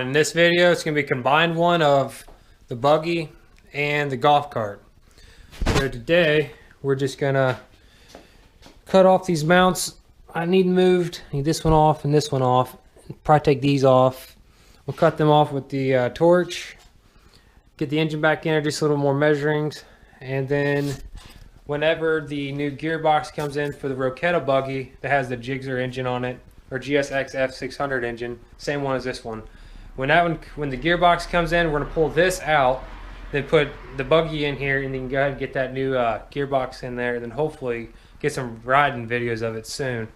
in this video it's going to be a combined one of the buggy and the golf cart. So today we're just going to cut off these mounts I need moved. I need this one off and this one off. Probably take these off. We'll cut them off with the torch. Get the engine back in, just a little more measurings, and then whenever the new gearbox comes in for the Roketa buggy that has the Gixxer engine on it, or gsxf600 engine, same one as this one. When the gearbox comes in, we're gonna pull this out, then put the buggy in here, and then go ahead and get that new gearbox in there, and then hopefully get some riding videos of it soon.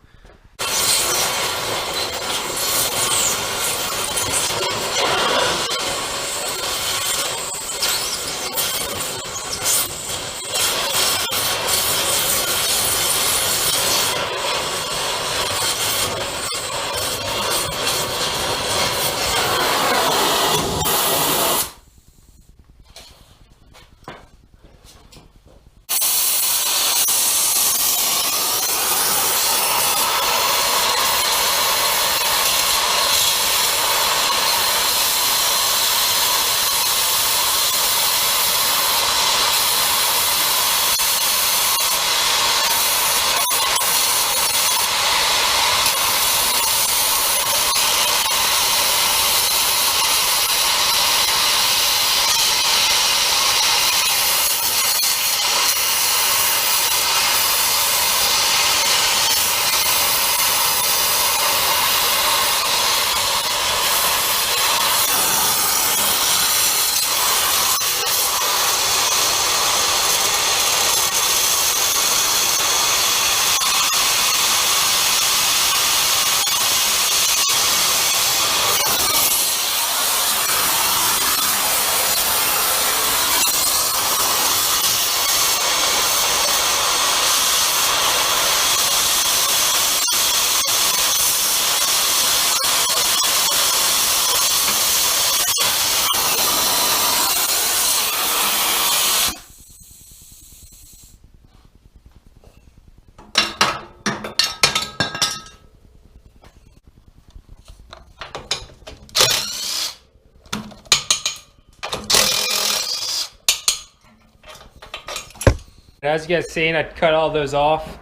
As you guys seen, I cut all those off,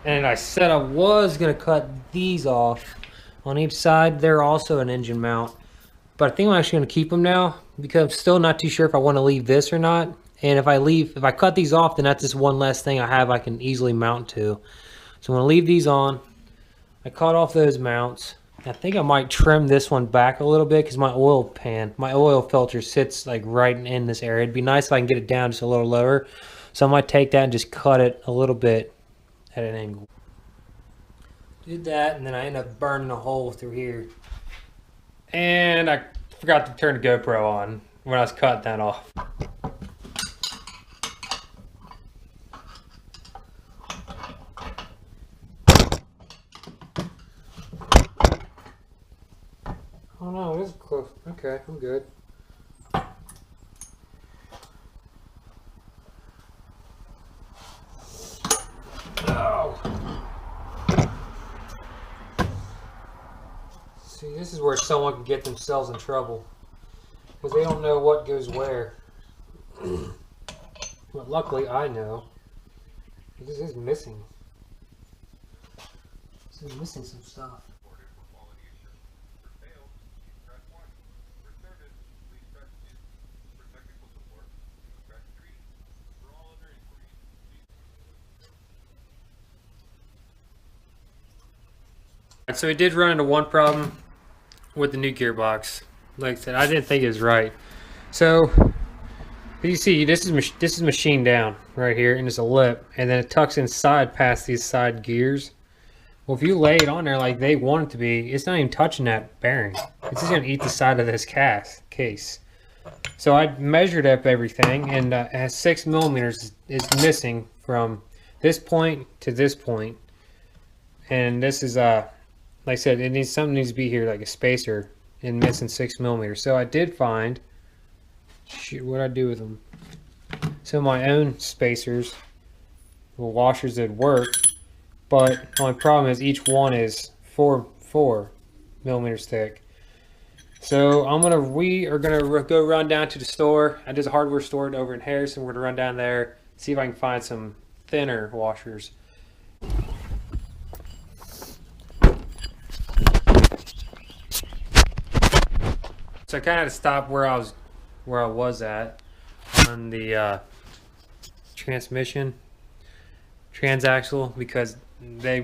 and I said I was gonna cut these off on each side. They're also an engine mount, but I think I'm actually gonna keep them now because I'm still not too sure if I want to leave this or not. And if I cut these off, then that's just one less thing I have I can easily mount to. So I'm gonna leave these on. I cut off those mounts. I think I might trim this one back a little bit because my oil filter sits like right in this area. It'd be nice if I can get it down just a little lower. So I might take that and just cut it a little bit at an angle. Did that, and then I ended up burning a hole through here. And I forgot to turn the GoPro on when I was cutting that off. Oh no, it is close. Okay, I'm good. See, this is where someone can get themselves in trouble because they don't know what goes where. But luckily I know. This is missing. This is missing some stuff. So we did run into one problem with the new gearbox. Like I said, I didn't think it was right. So you see, this is machined down right here, and it's a lip, and then it tucks inside past these side gears. Well, if you lay it on there like they want it to be, it's not even touching that bearing. It's just gonna eat the side of this case. So I measured up everything, and it has 6 millimeters is missing from this point to this point, and this is like I said, something needs to be here, like a spacer, and missing 6 millimeters. So I did find, shoot, what'd I do with them? Some of my own spacers, the washers that work, but the only problem is each one is 4 millimeters thick. So we are gonna go run down to the store. There's a hardware store over in Harrison. We're gonna run down there, see if I can find some thinner washers. So I kind of had to stop where I was at on the transmission transaxle because they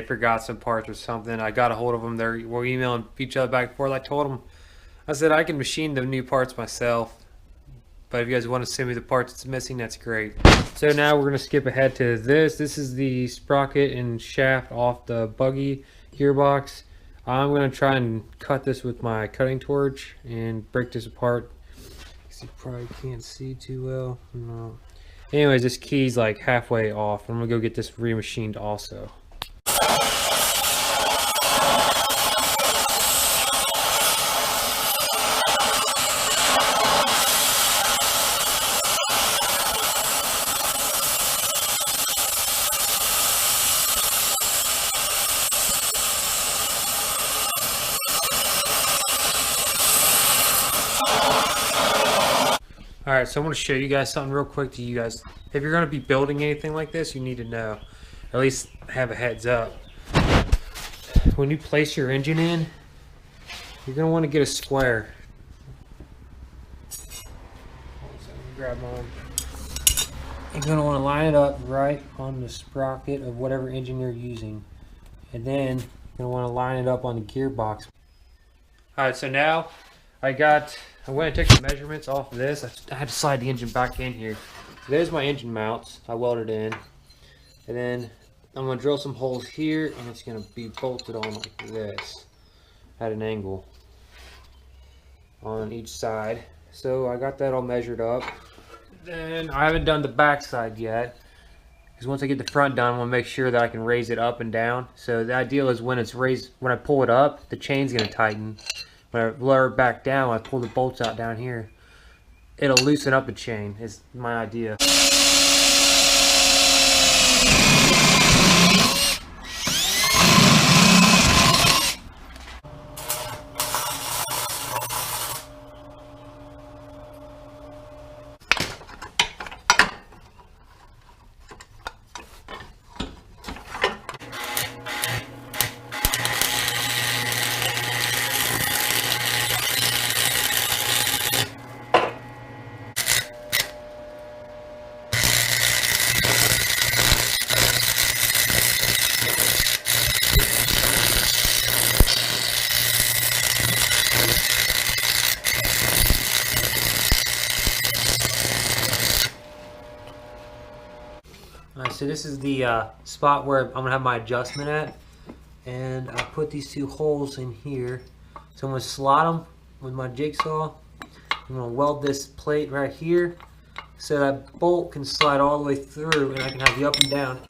forgot some parts or something. I got a hold of them. We're emailing each other back and forth. I told them, I said I can machine the new parts myself, but if you guys want to send me the parts that's missing, that's great. So now we're gonna skip ahead to this. This is the sprocket and shaft off the buggy gearbox. I'm gonna try and cut this with my cutting torch and break this apart. You probably can't see too well. No. Anyways, this key's like halfway off. I'm gonna go get this remachined also. Alright, so I'm going to show you guys something real quick to you guys. If you're going to be building anything like this, you need to know, or at least have a heads up. When you place your engine in, you're going to want to get a square. Grab mine. You're going to want to line it up right on the sprocket of whatever engine you're using. And then you're going to want to line it up on the gearbox. Alright, so now I went and took the measurements off of this. I had to slide the engine back in here. So there's my engine mounts. I welded in. And then I'm going to drill some holes here, and it's going to be bolted on like this at an angle on each side. So I got that all measured up. Then I haven't done the back side yet, because once I get the front done, I want to make sure that I can raise it up and down. So the ideal is when it's raised, when I pull it up, the chain's going to tighten. When I lower it back down, I pull the bolts out down here, it'll loosen up the chain, is my idea. So this is the spot where I'm gonna have my adjustment at, and I put these two holes in here. So I'm gonna slot them with my jigsaw. I'm gonna weld this plate right here so that bolt can slide all the way through, and I can have the up and down.